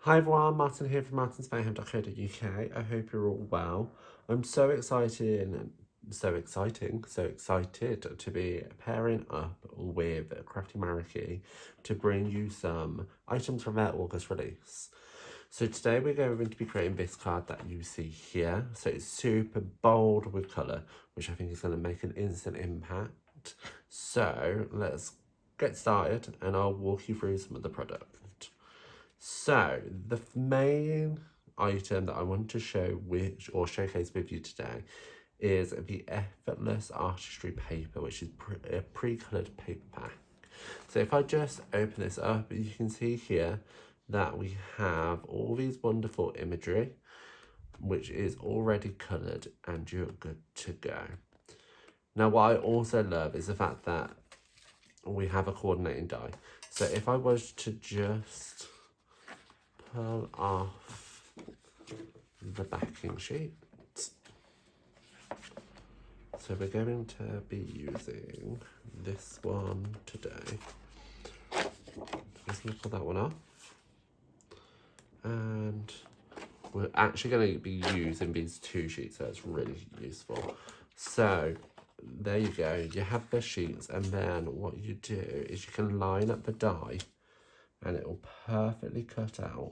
Hi everyone, Martin here from martinsmayhem.co.uk. I hope you're all well. I'm so excited to be pairing up with Crafty Mariki to bring you some items from their August release. So today we're going to be creating this card that you see here. So it's super bold with colour, which I think is going to make an instant impact. So let's get started and I'll walk you through some of the product. So the main item that I want to showcase with you today is the Effortless Artistry paper, which is a pre-coloured paper pack. So if I just open this up, you can see here that we have all these wonderful imagery, which is already coloured and you're good to go. Now what I also love is the fact that we have a coordinating die. So if I was to just pull off the backing sheet. So we're going to be using this one today. Just going to pull that one off. And we're actually going to be using these two sheets, so it's really useful. So there you go, you have the sheets, and then what you do is you can line up the die and it will perfectly cut out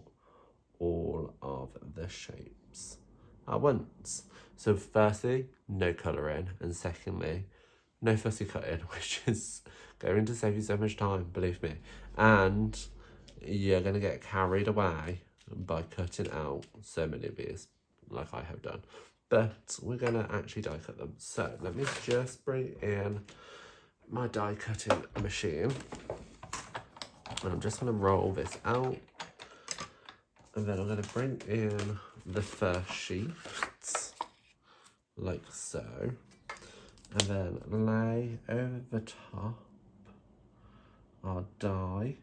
all of the shapes at once. So firstly, no colouring, and secondly, no fussy cutting, which is going to save you so much time, believe me. And you're going to get carried away by cutting out so many of these, like I have done. But we're going to actually die cut them. So let me just bring in my die cutting machine. And I'm just going to roll this out. And then I'm going to bring in the first sheets, like so. And then lay over the top our die,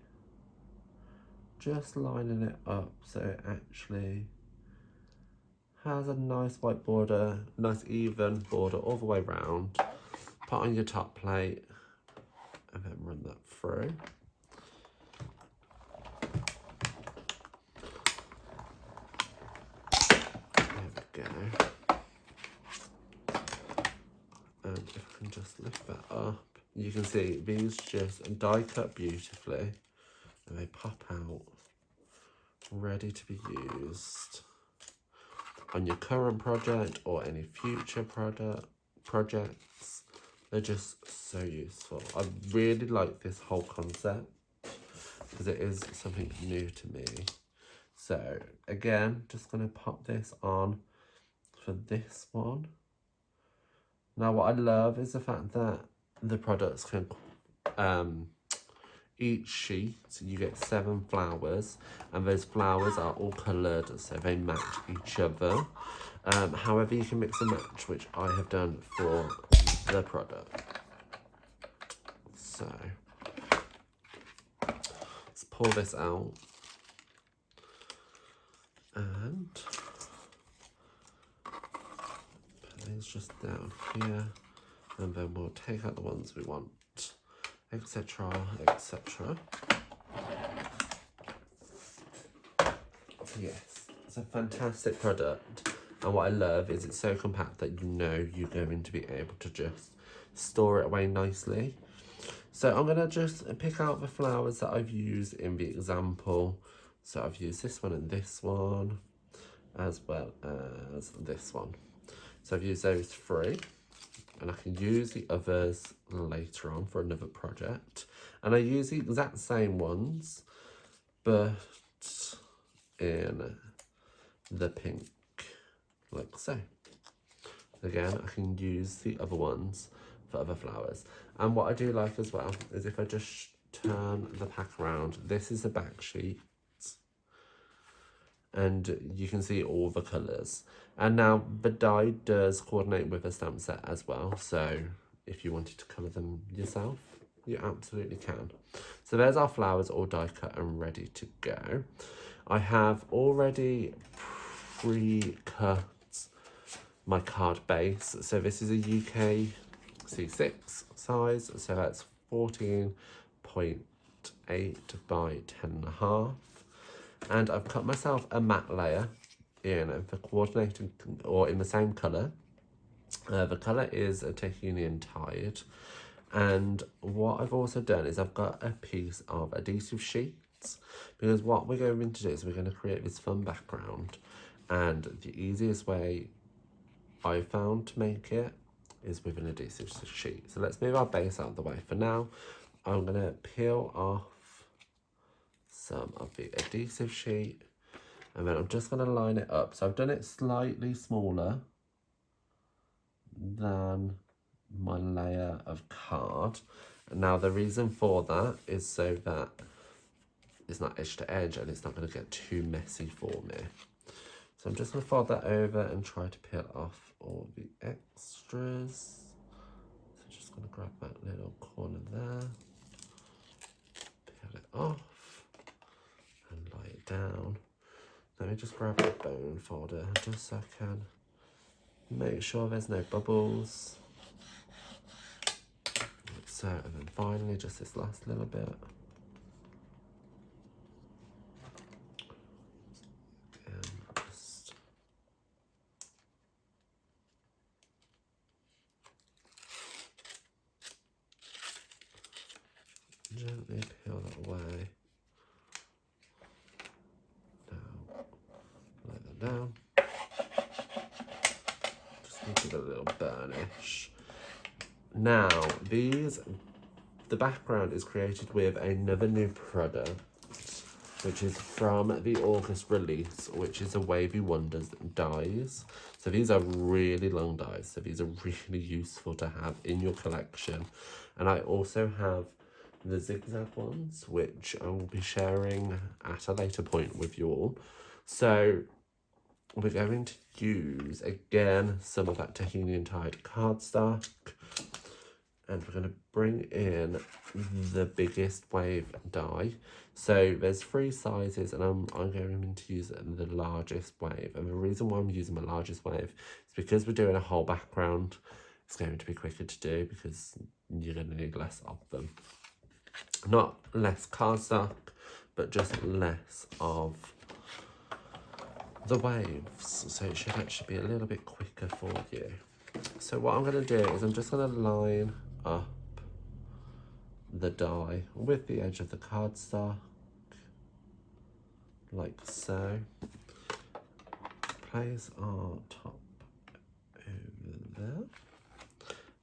just lining it up so it actually has a nice white border, nice even border all the way around. Put on your top plate and then run that through. And if I can just lift that up, you can see these just die cut beautifully and they pop out ready to be used on your current project or any future projects. They're just so useful. I really like this whole concept because it is something new to me. So again, just going to pop this on for this one. Now what I love is the fact that the products can, each sheet you get 7 flowers, and those flowers are all coloured so they match each other. However, you can mix and match, which I have done for the product. So let's pull this out and it's just down here, and then we'll take out the ones we want, etc, etc. Yes, it's a fantastic product, and what I love is it's so compact that you know you're going to be able to just store it away nicely. So I'm going to just pick out the flowers that I've used in the example. So I've used this one and this one, as well as this one. So I've used those 3, and I can use the others later on for another project. And I use the exact same ones, but in the pink, like so. Again, I can use the other ones for other flowers. And what I do like as well is if I just turn the pack around, this is the back sheet, and you can see all the colours. And now the die does coordinate with a stamp set as well, so if you wanted to colour them yourself, you absolutely can. So there's our flowers all die cut and ready to go. I have already pre-cut my card base. So this is a UK C6 size, so that's 14.8 by 10.5. And I've cut myself a matte layer in for coordinating, or in the same colour. The colour is a Tahitian Tide. And what I've also done is I've got a piece of adhesive sheets, because what we're going to do is we're going to create this fun background, and the easiest way I found to make it is with an adhesive sheet. So let's move our base out of the way. For now, I'm going to peel off some of the adhesive sheet, and then I'm just going to line it up. So I've done it slightly smaller than my layer of card. Now the reason for that is so that it's not edge to edge and it's not going to get too messy for me. So I'm just going to fold that over and try to peel off all the extras. So I'm just going to grab that little corner there, peel it off and lay it down. Let me just grab the bone folder just so I can make sure there's no bubbles. Like so, and then finally just this last little bit. And just gently peel that away. Now, lay that down. Just need to get a little burnish. Now, the background is created with another new product, which is from the August release, which is a Wavy Wonders dies. So these are really long dies, so these are really useful to have in your collection. And I also have the zigzag ones, which I will be sharing at a later point with you all. So we're going to use, again, some of that Tahitian Tide cardstock. And we're going to bring in the biggest wave die. So there's 3 sizes, and I'm going to use the largest wave. And the reason why I'm using my largest wave is because we're doing a whole background. It's going to be quicker to do because you're going to need less of them. Not less cardstock, but just less of the waves. So it should actually be a little bit quicker for you. So what I'm going to do is I'm just going to line up the die with the edge of the cardstock, like so. Place our top over there,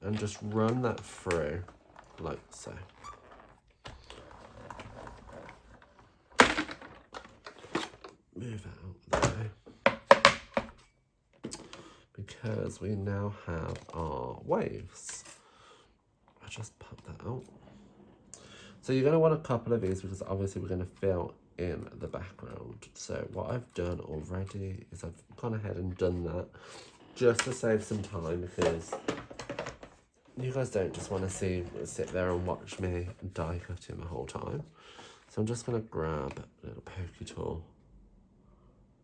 and just run that through, like so. Move it out there, because we now have our waves. I just pop that out. So you're going to want a couple of these because obviously we're going to fill in the background. So what I've done already is I've gone ahead and done that just to save some time, because you guys don't just want to sit there and watch me die cutting the whole time. So I'm just going to grab a little pokey tool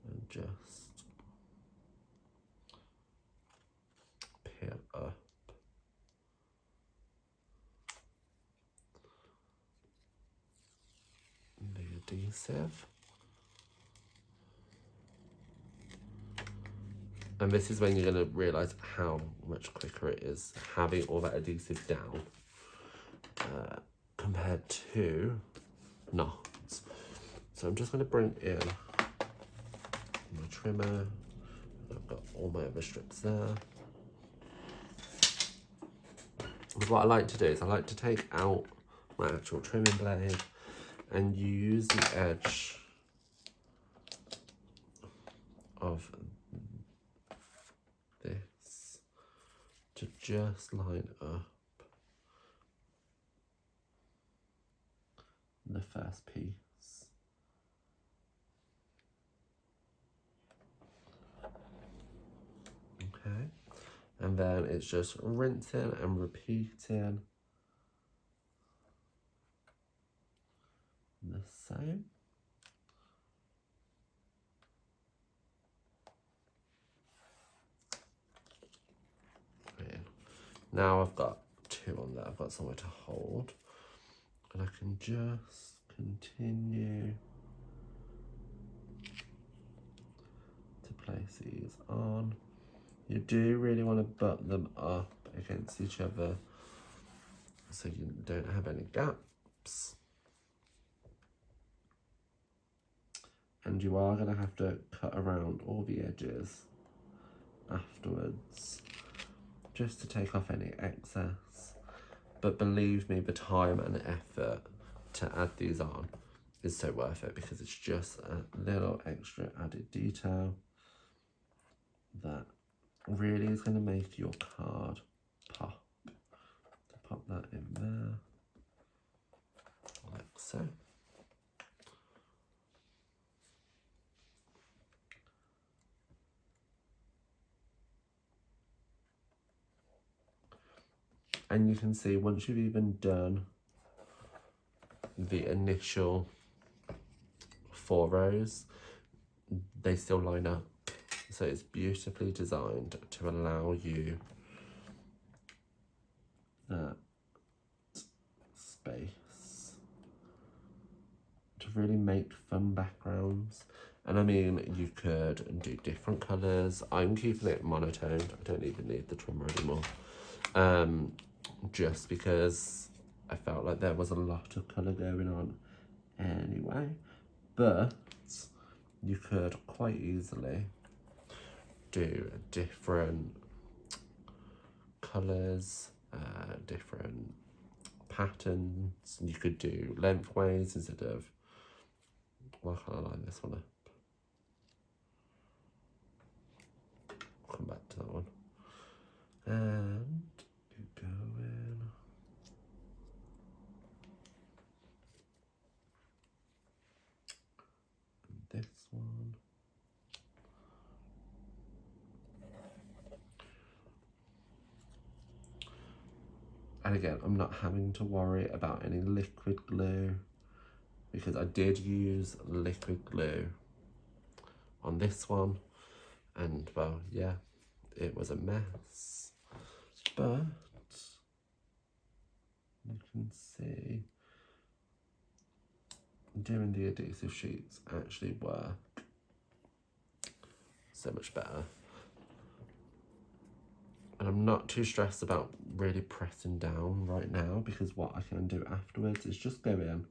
and just peel up the adhesive. And this is when you're going to realise how much quicker it is having all that adhesive down compared to not. So I'm just going to bring in my trimmer. I've got all my other strips there. But what I like to do is I like to take out my actual trimming blade and use the edge of this to just line up the first piece. Okay, and then it's just rinsing and repeating the same. Now I've got 2 on there, I've got somewhere to hold, and I can just continue place these on. You do really want to butt them up against each other so you don't have any gaps. And you are going to have to cut around all the edges afterwards just to take off any excess. But believe me, the time and effort to add these on is so worth it, because it's just a little extra added detail that really is going to make your card pop. So pop that in there, like so. And you can see once you've even done the initial 4 rows, they still line up. So it's beautifully designed to allow you that space to really make fun backgrounds. And I mean, you could do different colours. I'm keeping it monotoned. I don't even need the trimmer anymore. Just because I felt like there was a lot of colour going on anyway. But you could quite easily do different colours, different patterns. You could do lengthways instead of, well, I line this one up. Come back to that one. And you go in. And this one. And again, I'm not having to worry about any liquid glue, because I did use liquid glue on this one, and well, yeah, it was a mess. But you can see doing the adhesive sheets actually work so much better. And I'm not too stressed about really pressing down right now, because what I can do afterwards is just go in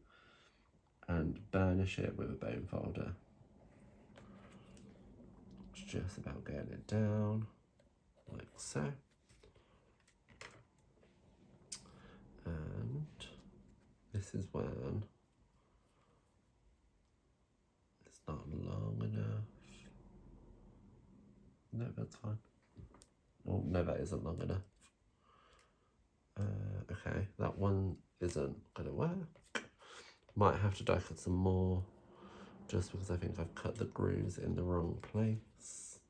and burnish it with a bone folder. It's just about getting it down, like so. And this is when it's not long enough. No, that's fine. Oh, no, that isn't long enough. Okay, that one isn't gonna work. Might have to die cut some more, just because I think I've cut the grooves in the wrong place.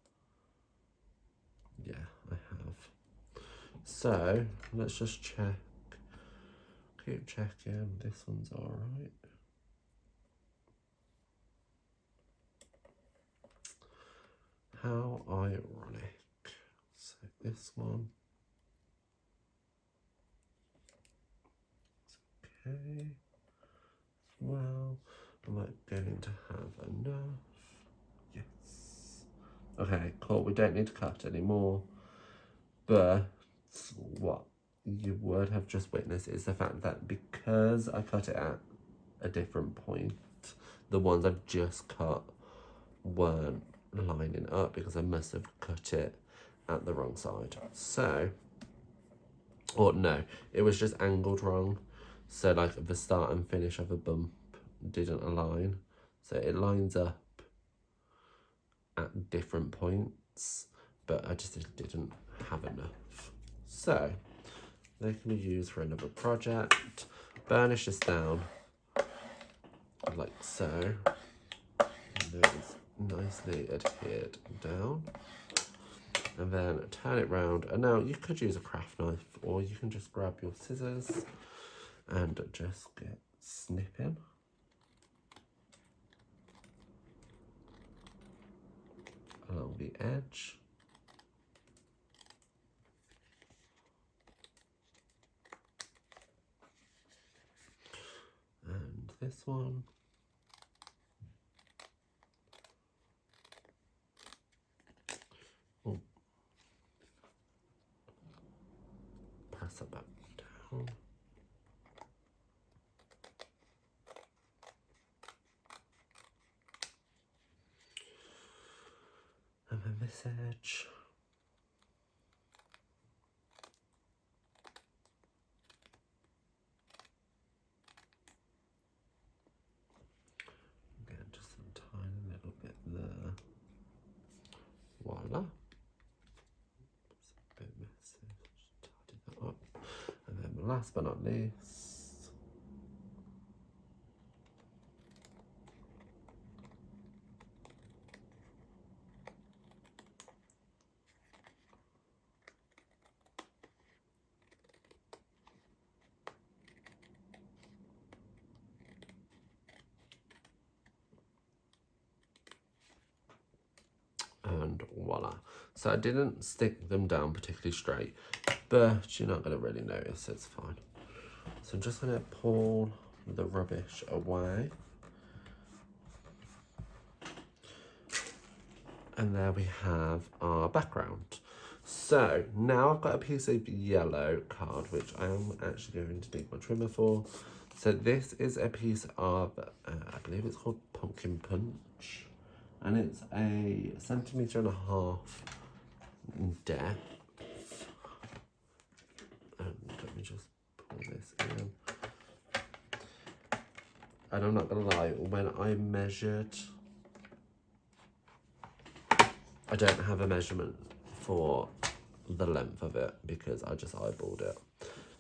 Yeah, I have. So let's just check. Keep checking. This one's all right. How ironic. So this one. It's okay. Well, am I going to have enough? Yes. Okay, cool. We don't need to cut anymore. But what you would have just witnessed is the fact that because I cut it at a different point, the ones I've just cut weren't lining up, because I must have cut it at the wrong side. So, or no, it was just angled wrong. So like the start and finish of a bump didn't align. So it lines up at different points, but I just didn't have enough. So they can be used for another project. Burnish this down like so. And those nicely adhered down. And then turn it round. And now you could use a craft knife, or you can just grab your scissors and just get snipping. Along the edge. And this one. this edge. Again, just a tiny little bit there. Voila. It's a bit messy. Just tidy that up. And then last but not least, and voila. So I didn't stick them down particularly straight, but you're not going to really notice, it's fine. So I'm just going to pull the rubbish away. And there we have our background. So now I've got a piece of yellow card, which I am actually going to dig my trimmer for. So this is a piece of, I believe it's called Pumpkin Punch. And it's a 1.5 centimetres in depth. And let me just pull this in. And I'm not going to lie, when I measured, I don't have a measurement for the length of it because I just eyeballed it.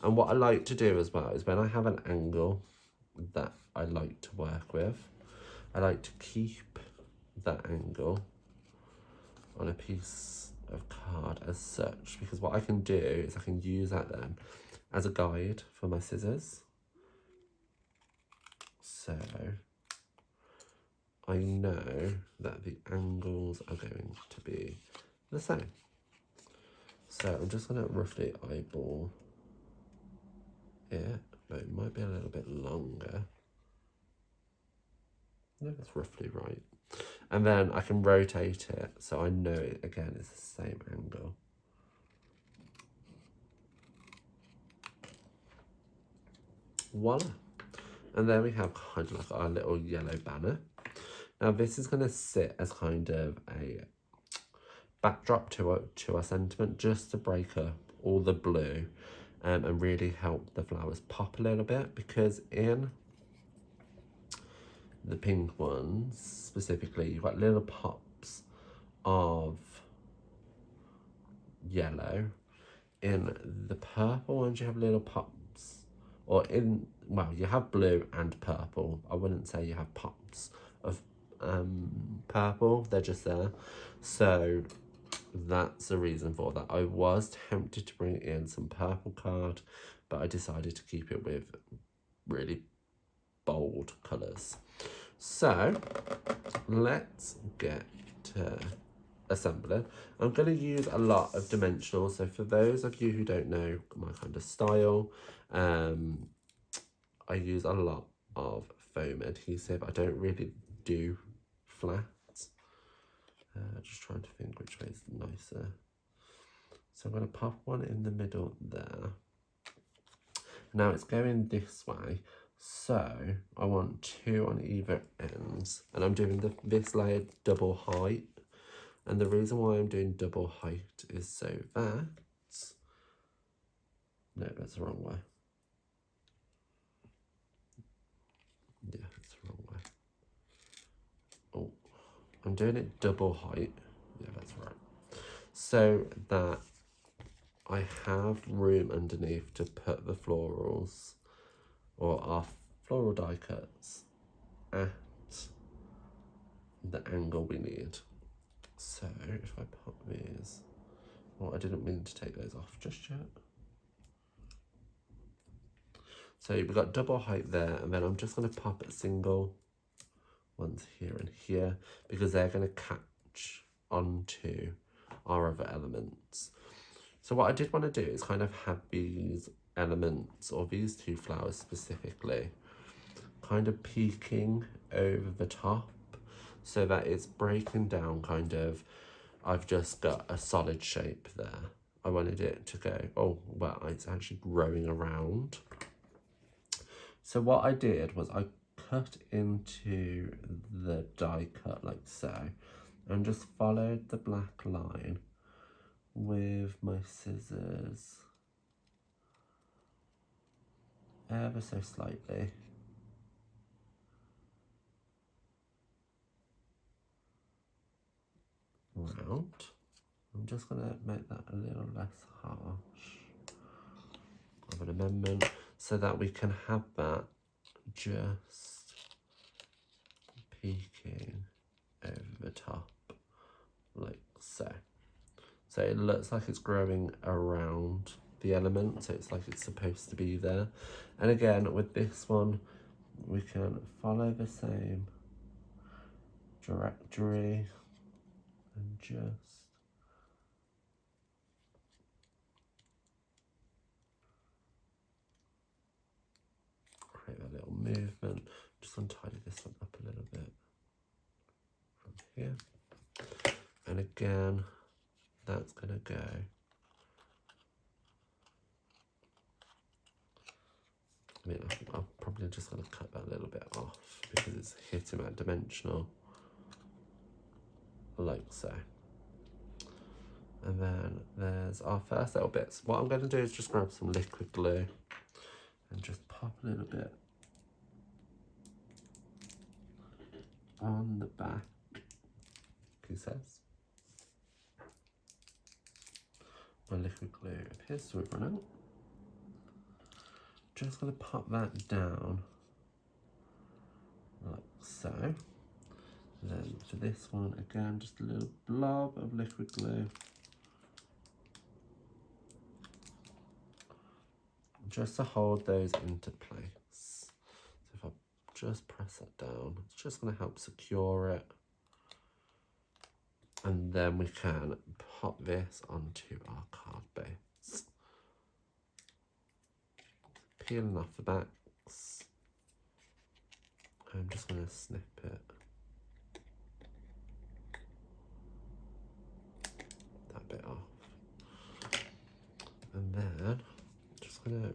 And what I like to do as well is when I have an angle that I like to work with, I like to keep that angle on a piece of card as such, because what I can do is I can use that then as a guide for my scissors. So I know that the angles are going to be the same. So I'm just going to roughly eyeball it, but it might be a little bit longer. No, that's roughly right. And then I can rotate it so I know it again is the same angle. Voila. And there we have kind of like our little yellow banner. Now this is going to sit as kind of a backdrop to our sentiment, just to break up all the blue and really help the flowers pop a little bit, because in the pink ones specifically you've got little pops of yellow. In the purple ones you have little pops, or in, well, you have blue and purple. I wouldn't say you have pops of purple, they're just there. So that's the reason for that. I was tempted to bring in some purple card, but I decided to keep it with really bold colours. So let's get to assembling. I'm going to use a lot of dimensionals. So for those of you who don't know my kind of style, I use a lot of foam adhesive. I don't really do flat. Just trying to think which way is nicer. So I'm going to pop one in the middle there. Now it's going this way, so I want 2 on either ends, and I'm doing this layer double height. And the reason why I'm doing double height is so that, no, that's the wrong way. Yeah, that's the wrong way. Oh, I'm doing it double height. Yeah, that's right. So that I have room underneath to put the florals, or our floral die cuts, at the angle we need. So if I pop these, well, I didn't mean to take those off just yet. So we've got double height there, and then I'm just going to pop a single ones here and here, because they're going to catch onto our other elements. So what I did want to do is kind of have these elements, or these 2 flowers specifically, kind of peeking over the top, so that it's breaking down kind of, I've just got a solid shape there. I wanted it to go, oh, well, it's actually growing around. So what I did was I cut into the die cut like so, and just followed the black line with my scissors ever so slightly. Round. I'm just going to make that a little less harsh of an amendment so that we can have that just peeking over the top like so. So it looks like it's growing around the element, so it's like it's supposed to be there. And again, with this one, we can follow the same trajectory and just create a little movement. Just going to tidy this one up a little bit from here. And again, that's going to go I mean, I'm probably just going to cut that a little bit off because it's hitting that dimensional like so. And then there's our first little bits. What I'm going to do is just grab some liquid glue and just pop a little bit on the back pieces. My liquid glue appears to have run out. Just going to pop that down like so. Then for this one, again, just a little blob of liquid glue. Just to hold those into place. So if I just press that down, it's just going to help secure it. And then we can pop this onto our card base. Peeling off the backs. I'm just going to snip it. That bit off. And then just going to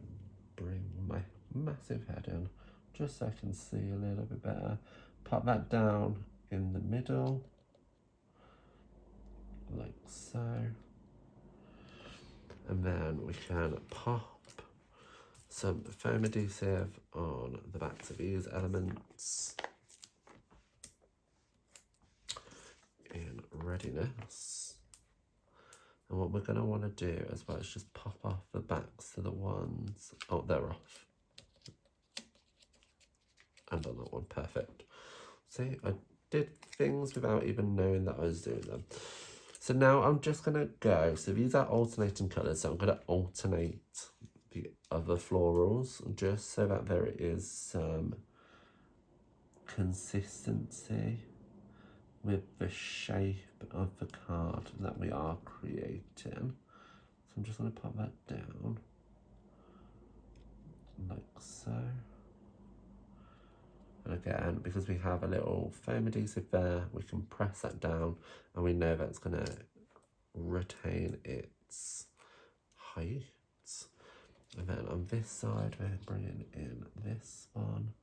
bring my massive head in just so I can see a little bit better. Pop that down in the middle like so, and then we can pop some foam adhesive on the backs of these elements in readiness. And what we're going to want to do as well is just pop off the backs to the ones, oh, they're off. And on that one, perfect. See, I did things without even knowing that I was doing them. So now I'm just going to go, so these are alternating colours, so I'm going to alternate the other florals just so that there is some consistency with the shape of the card that we are creating. So I'm just going to pop that down like so. And again, because we have a little foam adhesive there, we can press that down and we know that's going to retain its height. And then on this side, we're bringing in this one,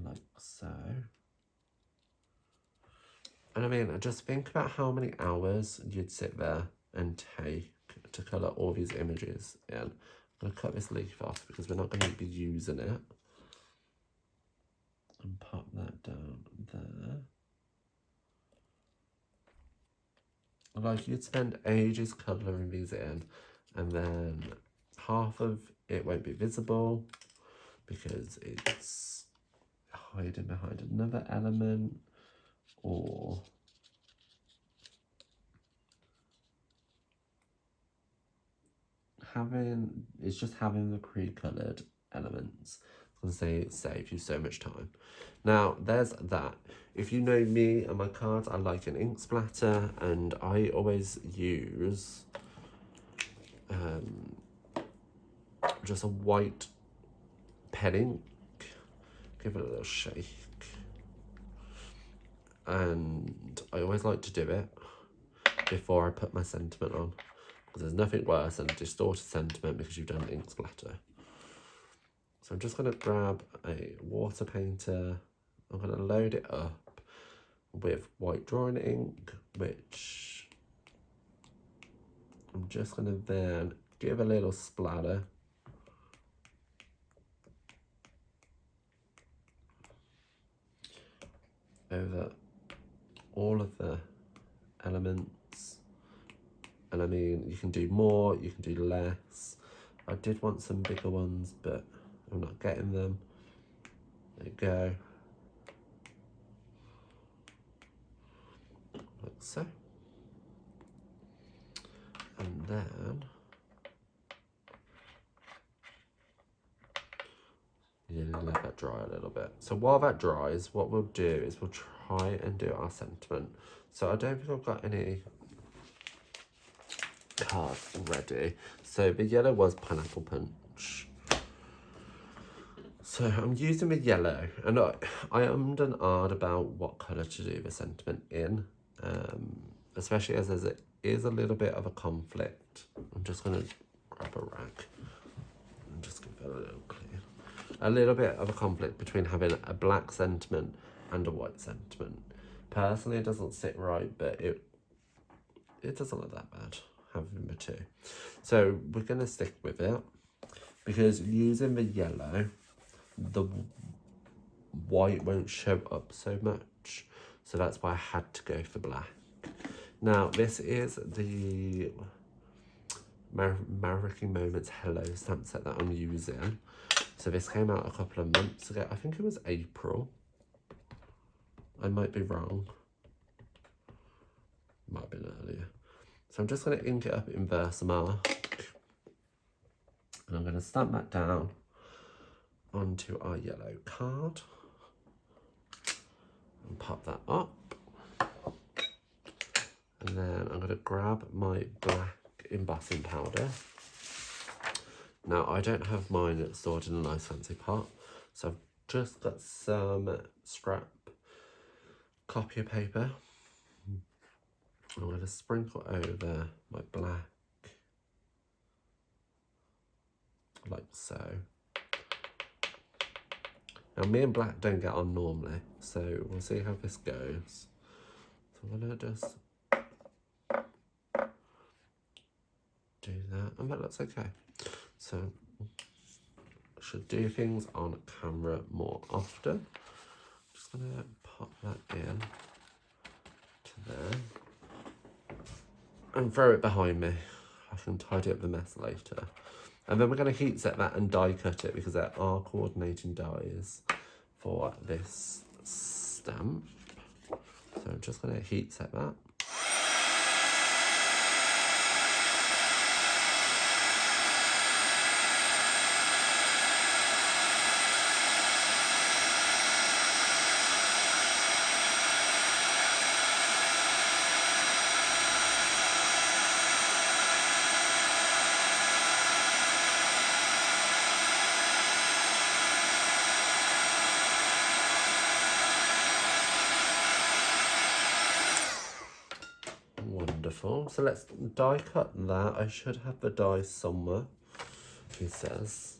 like so. And I mean, just think about how many hours you'd sit there and take to colour all these images in. I'm going to cut this leaf off because we're not going to be using it. And pop that down there. Like, you'd spend ages colouring these in, and then half of it won't be visible because it's hiding behind another element, or it's just having the pre-coloured elements. I was going to say, save you so much time. Now, there's that. If you know me and my cards, I like an ink splatter, and I always use just a white pen ink. Give it a little shake. And I always like to do it before I put my sentiment on, because there's nothing worse than a distorted sentiment because you've done an ink splatter. So I'm just going to grab a water painter. I'm going to load it up. with white drawing ink, which I'm just going to then give a little splatter. Over all of the elements. And I mean, you can do more, you can do less. I did want some bigger ones, but I'm not getting them. There you go. Like so. And then you let that dry a little bit. So while that dries, what we'll do is we'll try and do our sentiment. So I don't think I've got any cards ready. So the yellow was Pineapple Punch. So I'm using the yellow, and I ummed and ahed about what colour to do the sentiment in, especially as it is a little bit of a conflict. I'm just going to grab a rag and just give it a little clean. A little bit of a conflict between having a black sentiment and a white sentiment. Personally, it doesn't sit right, but it doesn't look that bad having the two. So we're going to stick with it, because using the yellow, the white won't show up so much. So that's why I had to go for black. Now, this is the Maricking Moments Hello stamp set that I'm using. So this came out a couple of months ago. I think it was April. I might be wrong. Might have been earlier. So I'm just going to ink it up in Versamark. And I'm going to stamp that down onto our yellow card. And pop that up. And then I'm going to grab my black embossing powder. Now, I don't have mine stored in a nice fancy pot, so I've just got some scrap copy paper. I'm going to sprinkle over my black, like so. Now, me and black don't get on normally, so we'll see how this goes. So I'm going to just do that, and that looks okay. So I should do things on camera more often. Just going to pop that in to there and throw it behind me. I can tidy up the mess later. And then we're going to heat set that and die cut it, because there are coordinating dies for this stamp. So I'm just going to heat set that. Wonderful. So let's die cut that. I should have the die somewhere. He says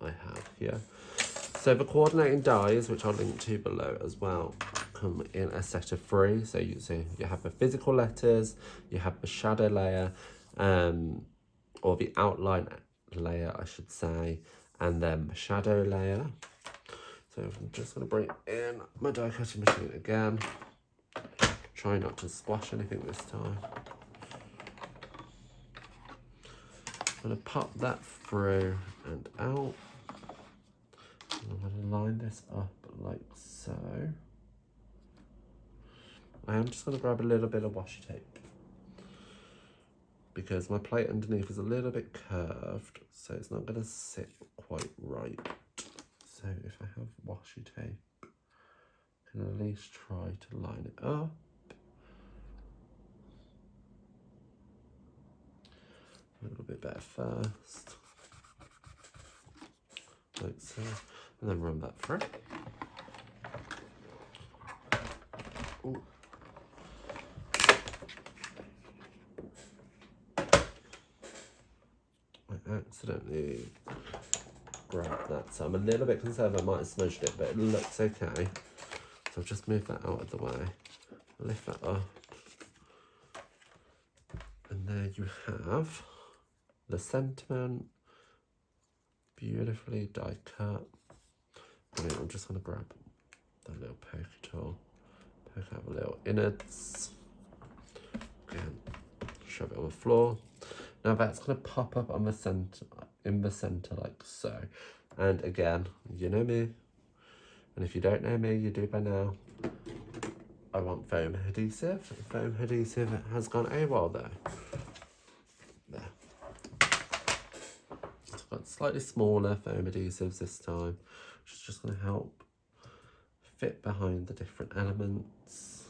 I have here. So the coordinating dies, which I'll link to below as well, come in a set of 3. So you have the physical letters, you have the shadow layer, or the outline layer, I should say, and then the shadow layer. So I'm just going to bring in my die cutting machine again. Try not to squash anything this time. I'm going to pop that through and out. And I'm going to line this up like so. I am just going to grab a little bit of washi tape, because my plate underneath is a little bit curved, so it's not going to sit quite right. So if I have washi tape, I can at least try to line it up. A little bit better first, like so, and then run that through. Ooh. I accidentally grabbed that, so I'm a little bit concerned I might have smudged it, but it looks okay. So I've just moved that out of the way. Lift that up. And there you have the sentiment, beautifully die cut. Brilliant. I'm just going to grab that little poker tool, poke out the little innards, again, shove it on the floor. Now that's going to pop up on the center, in the center like so. And again, you know me, and if you don't know me, you do by now. I want foam adhesive. Foam adhesive has gone AWOL though. There. I've got slightly smaller foam adhesives this time, which is just going to help fit behind the different elements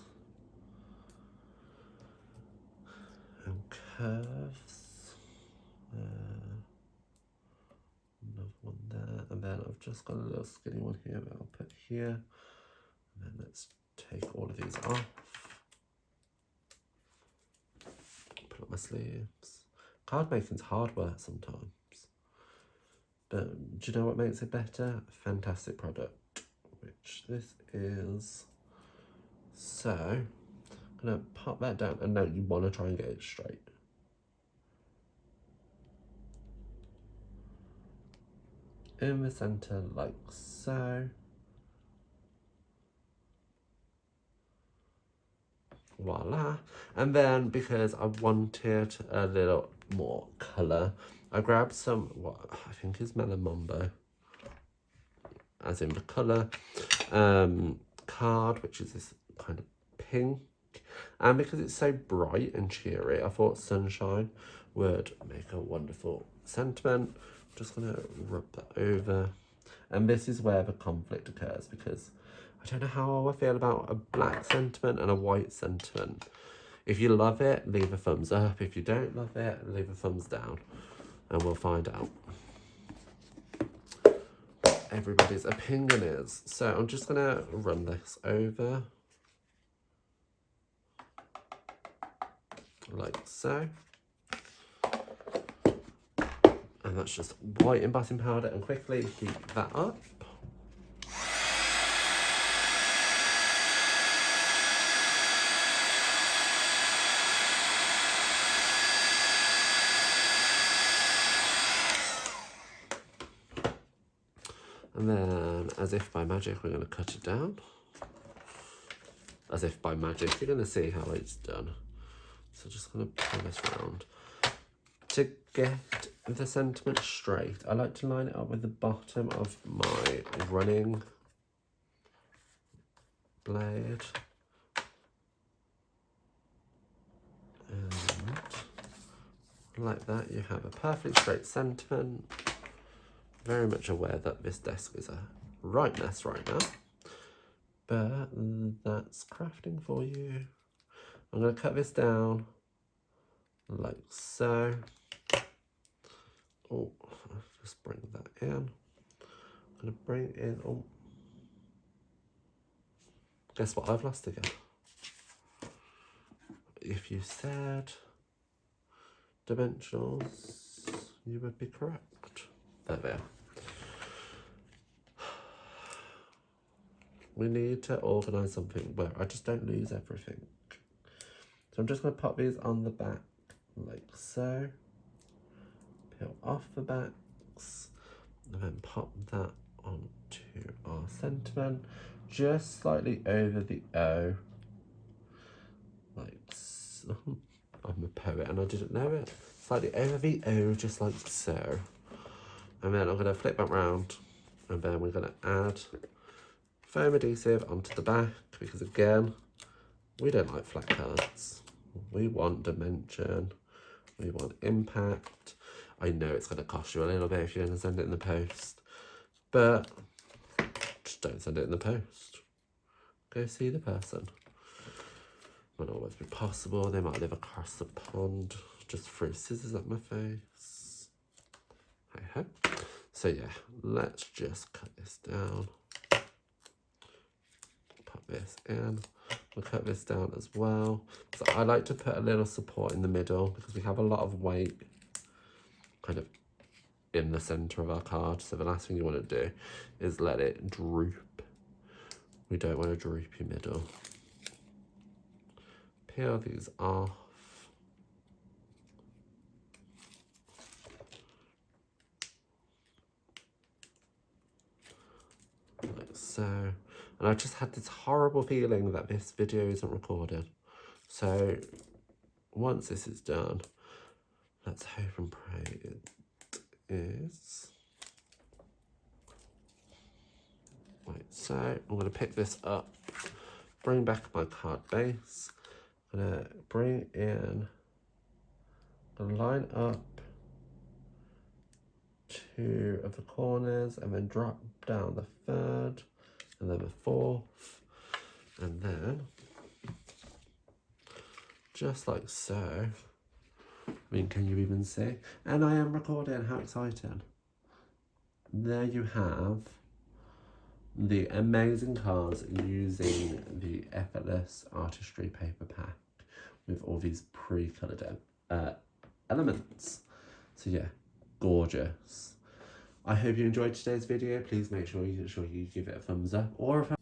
and curves. Another one there, and then I've just got a little skinny one here that I'll put here. And then let's take all of these off. Put up my sleeves. Card making's hard work sometimes. But do you know what makes it better? A fantastic product, which this is. So, I'm going to pop that down. And no, you want to try and get it straight. In the centre, like so. Voila. And then, because I wanted a little more colour, I grabbed some, what I think is Melon Mambo, as in the colour, card, which is this kind of pink. And because it's so bright and cheery, I thought sunshine would make a wonderful sentiment. I'm just going to rub that over. And this is where the conflict occurs, because I don't know how I feel about a black sentiment and a white sentiment. If you love it, leave a thumbs up. If you don't love it, leave a thumbs down. And we'll find out what everybody's opinion is. So I'm just going to run this over. Like so. And that's just white embossing powder, and quickly heat that up. And then, as if by magic, we're going to cut it down. As if by magic, you're going to see how it's done. So just going to pull this round. To get the sentiment straight, I like to line it up with the bottom of my running blade. And like that, you have a perfectly straight sentiment. Very much aware that this desk is a right mess right now, but that's crafting for you. I'm going to cut this down like so. Oh, just bring that in. I'm going to bring it in. Oh, guess what? I've lost again. If you said dimensionals, you would be correct. There we are. We need to organise something where I just don't lose everything. So I'm just going to pop these on the back like so. Peel off the backs. And then pop that onto our sentiment. Just slightly over the O. Like so. I'm a poet and I didn't know it. Slightly over the O, just like so. And then I'm going to flip that round, and then we're going to add foam adhesive onto the back, because again, we don't like flat cards. We want dimension, we want impact. I know it's going to cost you a little bit if you're going to send it in the post, but just don't send it in the post. Go see the person. Might not always be possible, they might live across the pond. Just threw scissors at my face. Hey ho. So yeah, let's just cut this down. Put this in. We'll cut this down as well. So I like to put a little support in the middle, because we have a lot of weight kind of in the center of our card. So the last thing you want to do is let it droop We don't want a droopy middle. Peel these off. Like so. And I just had this horrible feeling that this video isn't recorded. So once this is done, let's hope and pray it is. Right, so I'm going to pick this up, bring back my card base. I'm going to bring in, line up 2 of the corners and then drop down the 3rd and then the 4th, and then just like so. I mean, can you even see? And I am recording, how exciting. There you have the amazing cards using the Effortless Artistry paper pack with all these pre-coloured elements. So yeah, gorgeous. I hope you enjoyed today's video. Please make sure you give it a thumbs up, or if